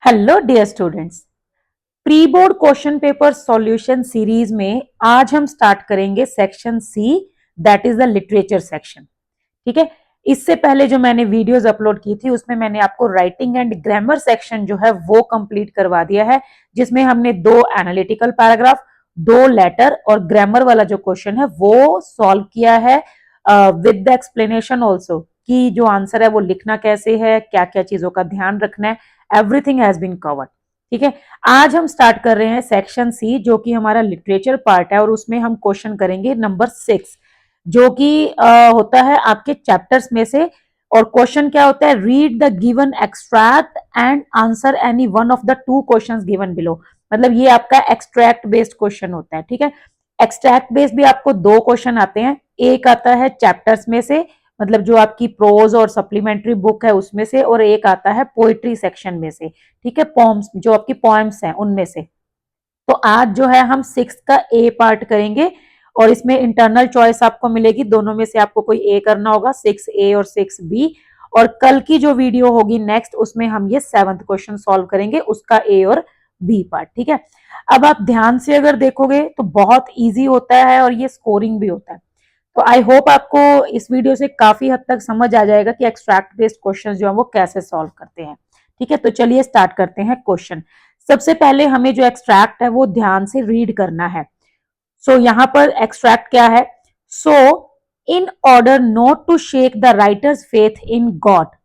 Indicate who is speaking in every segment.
Speaker 1: Hello dear students, pre board question paper solution series में आज हम स्टार्ट करेंगे section C, that is the literature section. ठीक है। इससे पहले जो मैंने वीडियोस अपलोड की थी उसमें मैंने आपको राइटिंग एंड ग्रामर सेक्शन जो है वो कंप्लीट करवा दिया है, जिसमें हमने 2 एनालिटिकल पैराग्राफ, 2 लेटर और ग्रामर वाला जो क्वेश्चन है वो सॉल्व किया है विद द एक्सप्लेनेशन ऑल्सो कि जो आंसर है वो लिखना कैसे है, क्या क्या चीजों का ध्यान रखना है। Everything has been covered. ठीक है। आज हम स्टार्ट कर रहे हैं सेक्शन सी जो कि हमारा लिटरेचर पार्ट है और उसमें हम क्वेश्चन करेंगे नंबर 6 जो कि होता है आपके चैप्टर्स में से। और क्वेश्चन क्या होता है, read the given extract and answer any one of the 2 questions given below. मतलब ये आपका एक्सट्रैक्ट बेस्ड क्वेश्चन होता है। ठीक है। एक्सट्रैक्ट बेस्ड भी आपको 2 क्वेश्चन आते हैं, एक आता है चैप्टर्स में से, मतलब जो आपकी प्रोज और सप्लीमेंट्री बुक है उसमें से, और एक आता है पोइट्री सेक्शन में से। ठीक है, पोम्स जो आपकी पोएम्स हैं उनमें से। तो आज जो है हम 6 का ए पार्ट करेंगे और इसमें इंटरनल चॉइस आपको मिलेगी, दोनों में से आपको कोई ए करना होगा, 6A और 6B। और कल की जो वीडियो होगी नेक्स्ट उसमें हम ये 7th क्वेश्चन सॉल्व करेंगे, उसका ए और बी पार्ट। ठीक है। अब आप ध्यान से अगर देखोगे तो बहुत इजी होता है और ये स्कोरिंग भी होता है। तो आई होप आपको इस वीडियो से काफी हद तक समझ आ जाएगा कि एक्सट्रैक्ट बेस्ड क्वेश्चन जो है वो कैसे सॉल्व करते हैं। ठीक है, तो चलिए स्टार्ट करते हैं क्वेश्चन। सबसे पहले हमें जो एक्सट्रैक्ट है वो ध्यान से रीड करना है। सो यहां पर एक्सट्रैक्ट क्या है, so in order not to shake the writer's faith in God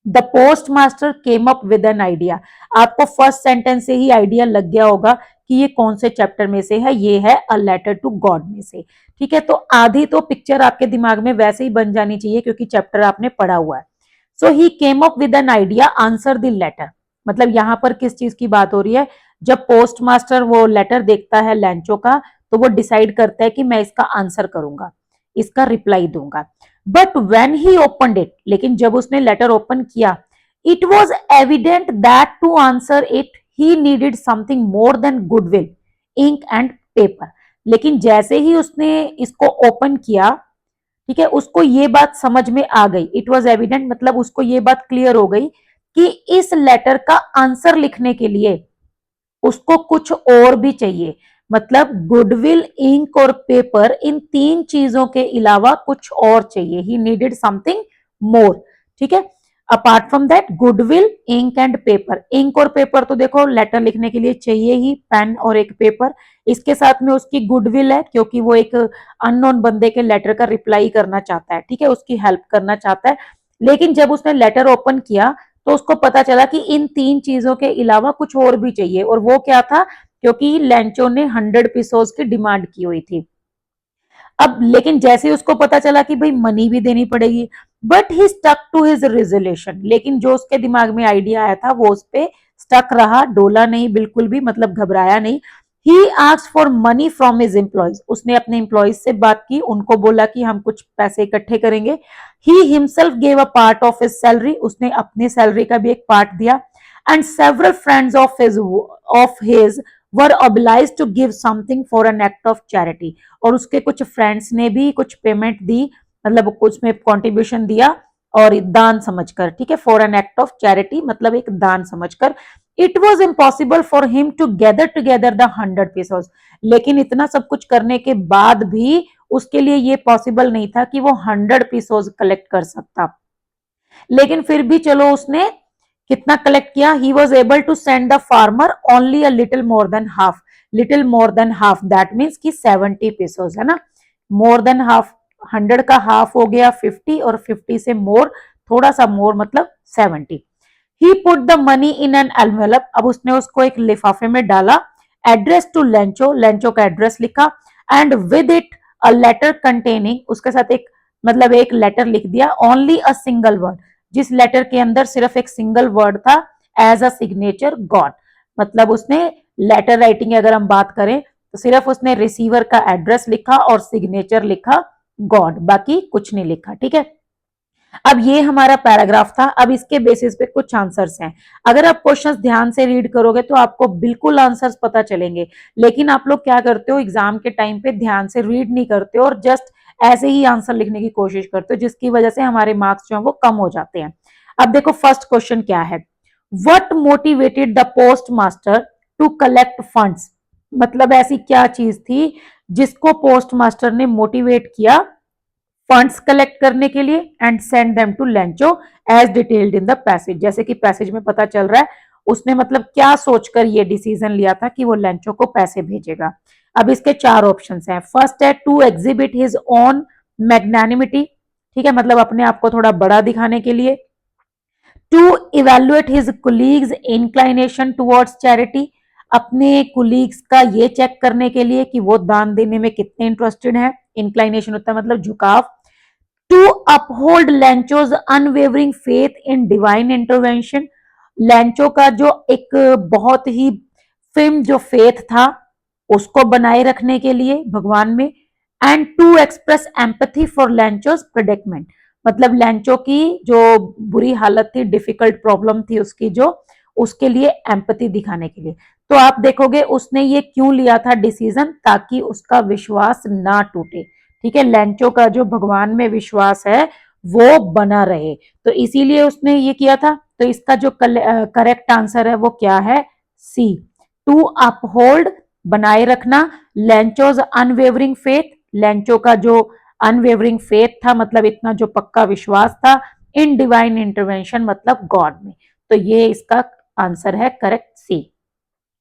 Speaker 1: the post master came up with an idea. आपको फर्स्ट सेंटेंस से ही आइडिया लग गया होगा कि ये कौन से चैप्टर में से है, ये है अ लेटर टू गॉड में से। ठीक है, तो आधी तो पिक्चर आपके दिमाग में वैसे ही बन जानी चाहिए क्योंकि चैप्टर आपने पढ़ा हुआ है। So he came up with an idea answer the letter. मतलब यहां पर किस चीज की बात हो रही है, जब पोस्ट मास्टर वो लेटर देखता है लैंचो का तो वो डिसाइड करता है कि मैं इसका आंसर करूंगा, इसका रिप्लाई दूंगा। But when he open it, लेकिन जब उसने लेटर ओपन किया, it was evident that to answer it he needed something more than goodwill, ink and paper. लेकिन जैसे ही उसने इसको ओपन किया, ठीक है, उसको ये बात समझ में आ गई, इट वॉज एविडेंट मतलब उसको ये बात क्लियर हो गई कि इस लेटर का आंसर लिखने के लिए उसको कुछ और भी चाहिए। मतलब गुडविल, इंक और पेपर, इन 3 चीजों के अलावा कुछ और चाहिए। He needed something more. ठीक है, apart from that goodwill, ink and paper. Ink और पेपर तो देखो लेटर लिखने के लिए चाहिए ही, पेन और एक पेपर। इसके साथ में उसकी गुडविल है क्योंकि वो एक अननोन बंदे के लेटर का रिप्लाई करना चाहता है, ठीक है, उसकी हेल्प करना चाहता है। लेकिन जब उसने लेटर ओपन किया तो उसको पता चला कि इन 3 चीजों के अलावा कुछ और भी चाहिए, और वो क्या था, क्योंकि लैंचो ने 100 पीसोस की डिमांड की हुई थी। अब लेकिन जैसे ही उसको पता चला कि भाई मनी भी देनी पड़ेगी, but he stuck to his resolution. लेकिन जो उसके दिमाग में आइडिया आया था वो उस पर स्टक रहा, डोला नहीं बिल्कुल भी, मतलब घबराया नहीं। He asked for money from his employees. उसने अपने एम्प्लॉयज से बात की, उनको बोला कि हम कुछ पैसे इकट्ठे करेंगे। He himself gave a part of his salary. उसने अपने सैलरी का भी एक पार्ट दिया। And several friends of his were obliged to give something for an act of charity. और उसके कुछ फ्रेंड्स ने भी कुछ पेमेंट दी, मतलब कुछ में कॉन्ट्रीब्यूशन दिया और दान समझकर। ठीक है, for an act of charity मतलब एक दान समझकर। It was impossible for him to gather together the 100 pesos. लेकिन इतना सब कुछ करने के बाद भी उसके लिए ये पॉसिबल नहीं था कि वो 100 पीसोस कलेक्ट कर सकता। लेकिन फिर भी चलो उसने कितना कलेक्ट किया, he was able to send the farmer only a little more than half. Little more than half that means की 70 पीसोस है ना। मोर देन हाफ, 100 का हाफ हो गया 50, और 50 से मोर थोड़ा सा मोर मतलब 70। He put the money in an envelope. अब उसने उसको एक लिफाफे में डाला। एड्रेस टू लेंचो, लेंचो का एड्रेस लिखा। And with it a letter containing, उसके साथ एक मतलब एक लेटर लिख दिया, ओनली अ सिंगल वर्ड, जिस लेटर के अंदर सिर्फ एक सिंगल वर्ड था, एज अ सिग्नेचर गॉड। मतलब उसने लेटर राइटिंग अगर हम बात करें तो सिर्फ उसने रिसीवर का एड्रेस लिखा और सिग्नेचर लिखा गॉड, बाकी कुछ नहीं लिखा। ठीक है, अब ये हमारा पैराग्राफ था। अब इसके बेसिस पे कुछ आंसर्स हैं। अगर आप क्वेश्चंस ध्यान से रीड करोगे तो आपको बिल्कुल आंसर्स पता चलेंगे, लेकिन आप लोग क्या करते हो, एग्जाम के टाइम पे ध्यान से रीड नहीं करते हो और जस्ट ऐसे ही आंसर लिखने की कोशिश करते हो, जिसकी वजह से हमारे मार्क्स जो है वो कम हो जाते हैं। अब देखो फर्स्ट क्वेश्चन क्या है, what motivated the post master to collect funds, मतलब ऐसी क्या चीज थी जिसको पोस्ट मास्टर ने मोटिवेट किया फंड्स कलेक्ट करने के लिए and send them to Lencho as detailed in the passage. जैसे कि पैसेज में पता चल रहा है उसने मतलब क्या सोचकर ये डिसीजन लिया था कि वो लेंचो को पैसे भेजेगा। अब इसके चार ऑप्शंस हैं। फर्स्ट है to exhibit his own magnanimity, ठीक है, मतलब अपने आप को थोड़ा बड़ा दिखाने के लिए। To evaluate his colleagues inclination towards charity, अपने कुलीग्स का ये चेक करने के लिए कि वो दान देने में कितने इंटरेस्टेड हैं। इंक्लाइनेशन होता है मतलब झुकाव। To uphold Lencho's unwavering faith in divine intervention, Lencho का जो एक बहुत ही फिल्म जो फेथ था उसको बनाए रखने के लिए भगवान में। And to express empathy for Lencho's predicament, मतलब लैंचो की जो बुरी हालत थी, डिफिकल्ट प्रॉब्लम थी उसकी जो, उसके लिए एम्पथी दिखाने के लिए। तो आप देखोगे उसने ये क्यों लिया था डिसीजन, ताकि उसका विश्वास ना टूटे, ठीक है, लैंचो का जो भगवान में विश्वास है वो बना रहे, तो इसीलिए उसने ये किया था। तो इसका जो करेक्ट आंसर है वो क्या है, सी, टू अपहोल्ड, बनाए रखना, लैंचोज अनवेवरिंग फेथ, लैंचो का जो अनवेवरिंग फेथ था मतलब इतना जो पक्का विश्वास था, इन डिवाइन इंटरवेंशन मतलब गॉड में। तो ये इसका आंसर है करेक्ट सी।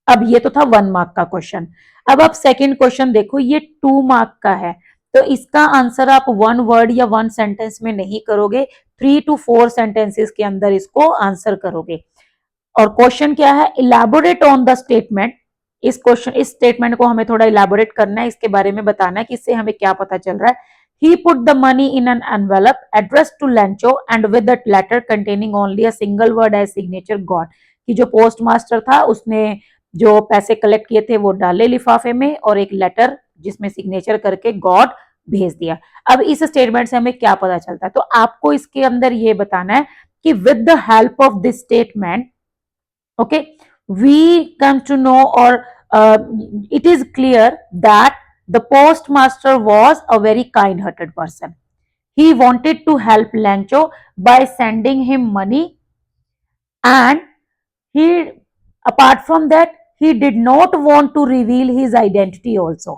Speaker 1: अब ये तो था 1 मार्क का क्वेश्चन। अब आप सेकंड क्वेश्चन देखो, ये 2 मार्क का है, तो इसका आंसर आप 1 वर्ड या 1 सेंटेंस में नहीं करोगे, 3 to 4 सेंटेंसेस के अंदर इसको आंसर करोगे। और क्वेश्चन क्या है, इलेबोरेट ऑन द स्टेटमेंट, इस स्टेटमेंट को हमें थोड़ा इलेबोरेट करना है, इसके बारे में बताना है कि इससे हमें क्या पता चल रहा है। He put the money in an envelope addressed to Lancho and with that letter containing only a single word as signature God, कि जो पोस्ट मास्टर था उसने जो पैसे कलेक्ट किए थे वो डाले लिफाफे में और एक लेटर जिसमें सिग्नेचर करके गॉड भेज दिया। अब इस स्टेटमेंट से हमें क्या पता चलता है, तो आपको इसके अंदर ये बताना है कि with the help of this statement, okay, we come to know or it is clear that the postmaster was a very kind hearted person. He wanted to help Lancho by sending him money, and he, apart from that, he did not want to reveal his identity also.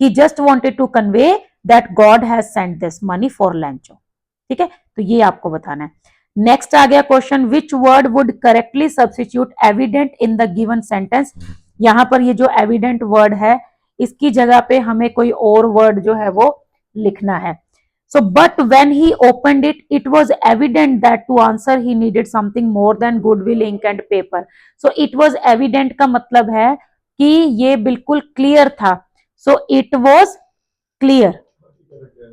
Speaker 1: He just wanted to convey that God has sent this money for Lancho, ठीक है, तो ये आपको बताना है। Next आ गया question, which word would correctly substitute evident in the given sentence. यहां पर ये जो एविडेंट वर्ड है इसकी जगह पे हमें कोई और वर्ड जो है वो लिखना है। So but when he opened it, it was evident that to answer he needed something more than goodwill ink and paper. So it was evident का मतलब है कि ये बिल्कुल क्लियर था, सो इट वाज क्लियर,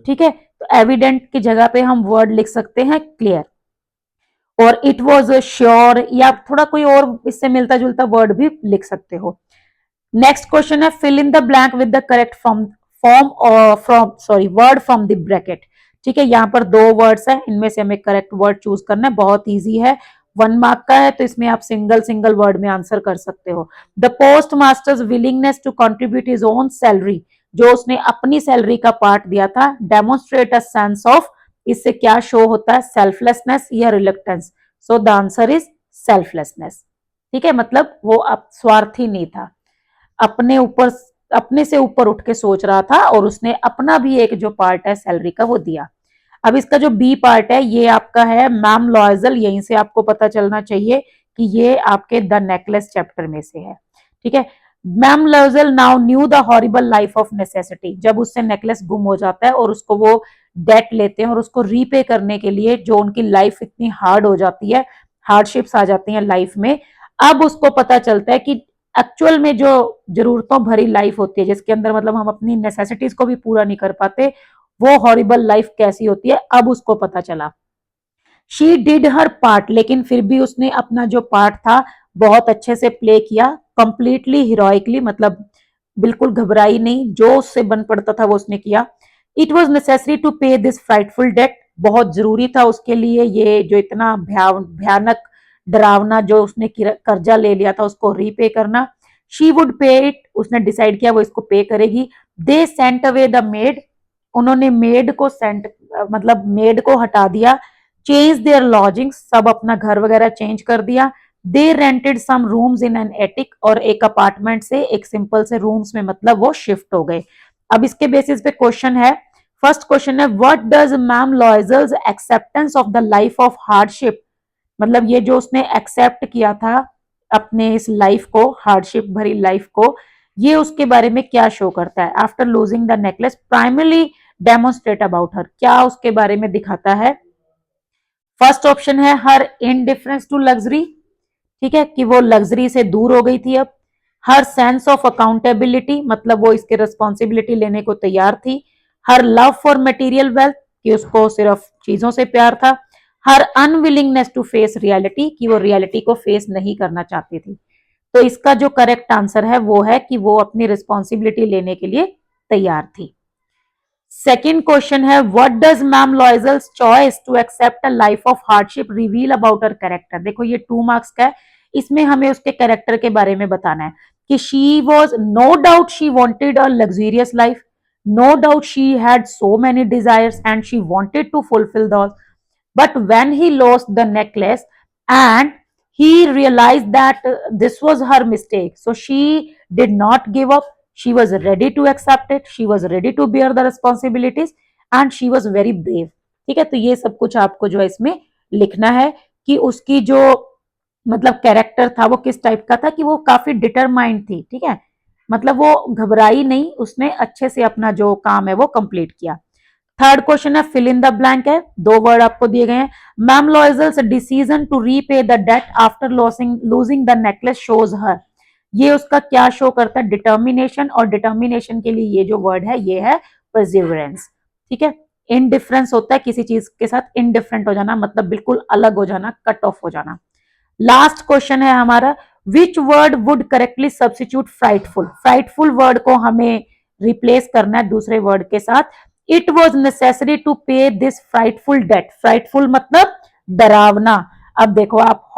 Speaker 1: ठीक है, तो एविडेंट की जगह पे हम वर्ड लिख सकते हैं क्लियर, और इट वॉज श्योर या थोड़ा कोई और इससे मिलता जुलता वर्ड भी लिख सकते हो। नेक्स्ट क्वेश्चन है, fill in the blank with the correct word from the bracket, ठीक है, यहाँ पर 2 वर्ड्स है, इनमें से हमें करेक्ट वर्ड चूज करना है, बहुत ईजी है, 1 मार्क का है, तो इसमें आप सिंगल सिंगल वर्ड में आंसर कर सकते हो। The post master's willingness to contribute his own salary, जो उसने अपनी सैलरी का पार्ट दिया था, डेमोन्स्ट्रेट अ सेंस ऑफ, इससे क्या शो होता है, सेल्फलेसनेस या reluctance. So the answer is selflessness, ठीक है, मतलब वो अब स्वार्थी नहीं था, अपने ऊपर, अपने से ऊपर उठ के सोच रहा था, और उसने अपना भी एक जो पार्ट है सैलरी का वो दिया। अब इसका जो बी पार्ट है ये आपका है मैम लॉयजल, यहीं से आपको पता चलना चाहिए कि ये आपके द नेकलेस चैप्टर में से है, ठीक है। Ma'am लॉयजल now new the horrible life of necessity, जब उससे नेकलेस गुम हो जाता है और उसको वो डेट लेते हैं और उसको रीपे करने के लिए जो उनकी लाइफ इतनी हार्ड हो जाती है, हार्डशिप्स आ जाती हैं लाइफ में, अब उसको पता चलता है कि एक्चुअल में जो जरूरतों भरी लाइफ होती है जिसके अंदर मतलब हम अपनी नेसेसिटीज को भी पूरा नहीं कर पाते, वो हॉरिबल लाइफ कैसी होती है, अब उसको पता चला। शी डिड हर पार्ट, लेकिन फिर भी उसने अपना जो पार्ट था बहुत अच्छे से प्ले किया, कंप्लीटली हीरोइकली, मतलब बिल्कुल घबराई नहीं, जो उससे बन पड़ता था वो उसने किया। इट वॉज नेसेसरी टू पे दिस फ्राइटफुल डेट, बहुत जरूरी था उसके लिए ये जो इतना भयानक डरावना जो उसने कर्जा ले लिया था उसको रीपे करना। शी वुड पे इट, उसने डिसाइड किया वो इसको पे करेगी। They sent away the made, उन्होंने मेड को सेंट मतलब मेड को हटा दिया। चेंज देयर लॉजिंग, सब अपना घर वगैरह चेंज कर दिया। They rented some rooms in an attic, और एक अपार्टमेंट से एक सिंपल से रूम्स में मतलब वो शिफ्ट हो गए। अब इसके बेसिस पे क्वेश्चन है, फर्स्ट क्वेश्चन है what does ma'am लॉयजल्स acceptance of the life of hardship, मतलब ये जो उसने एक्सेप्ट किया था अपने इस लाइफ को, हार्डशिप भरी लाइफ को, ये उसके बारे में क्या शो करता है। After losing the necklace primarily demonstrate about her, क्या उसके बारे में दिखाता है। फर्स्ट ऑप्शन है हर इनडिफरेंस टू लग्जरी, ठीक है, कि वो लग्जरी से दूर हो गई थी अब। हर सेंस ऑफ अकाउंटेबिलिटी, मतलब वो इसके रिस्पॉन्सिबिलिटी लेने को तैयार थी। हर लव फॉर मटेरियल वेल्थ, कि उसको सिर्फ चीजों से प्यार था। हर अनविलिंगनेस टू फेस रियलिटी, कि वो रियलिटी को फेस नहीं करना चाहती थी। तो इसका जो करेक्ट आंसर है वो है कि वो अपनी रिस्पॉन्सिबिलिटी लेने के लिए तैयार थी। सेकेंड क्वेश्चन है what does ma'am Loisel's choice to accept a life of hardship reveal about her character. देखो ये 2 मार्क्स का है, इसमें हमें उसके कैरेक्टर के बारे में बताना है कि she was, no doubt she wanted a luxurious life, no doubt she had so many desires and she wanted to fulfil those, but when he lost the necklace and he realized that this was her mistake, so she did not give up, she was ready to accept it, she was ready to bear the responsibilities and she was very brave। ठीक है, तो ये सब कुछ आपको जो है इसमें लिखना है कि उसकी जो मतलब कैरेक्टर था वो किस टाइप का था, कि वो काफी डिटरमाइंड थी। ठीक है, मतलब वो घबराई नहीं, उसने अच्छे से अपना जो काम है वो कंप्लीट किया। थर्ड क्वेश्चन है फिल इन द ब्लैंक है, 2 वर्ड आपको दिए गए हैं। Ma'am Loisel's decision to repay the debt after losing the necklace shows her, ये उसका क्या शो करता है, डिटर्मिनेशन, और डिटर्मिनेशन के लिए ये जो वर्ड है ये है परसिवरेंस। ठीक है, इनडिफरेंस होता है किसी चीज के साथ इनडिफरेंट हो जाना, मतलब बिल्कुल अलग हो जाना, कट ऑफ हो जाना। लास्ट क्वेश्चन है हमारा which word would correctly substitute frightful, frightful word को हमें रिप्लेस करना है दूसरे वर्ड के साथ। इट वॉज नेसेसरी टू पे दिस फ्राइटफुल डेट, फ्राइटफुल मतलब डरावना। अब देखो आप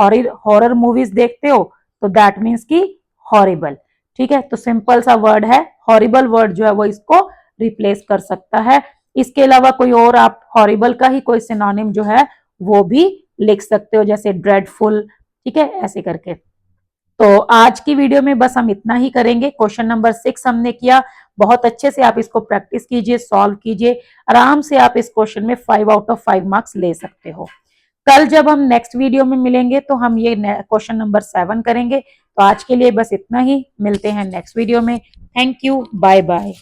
Speaker 1: हॉरर मूवीज देखते हो तो दैट मीन्स की हॉरिबल। ठीक है, तो सिंपल सा वर्ड है, हॉरिबल वर्ड जो है वो इसको रिप्लेस कर सकता है। इसके अलावा कोई और आप हॉरिबल का ही कोई सिनोनिम जो है वो भी लिख सकते हो, जैसे ड्रेडफुल। ठीक है, ऐसे करके। तो आज की वीडियो में बस हम इतना ही करेंगे। क्वेश्चन नंबर 6 हमने किया, बहुत अच्छे से आप इसको प्रैक्टिस कीजिए, सॉल्व कीजिए, आराम से आप इस क्वेश्चन में 5 आउट ऑफ 5 मार्क्स ले सकते हो। कल जब हम नेक्स्ट वीडियो में मिलेंगे तो हम ये क्वेश्चन नंबर 7 करेंगे। तो आज के लिए बस इतना ही, मिलते हैं नेक्स्ट वीडियो में। Thank you, bye bye.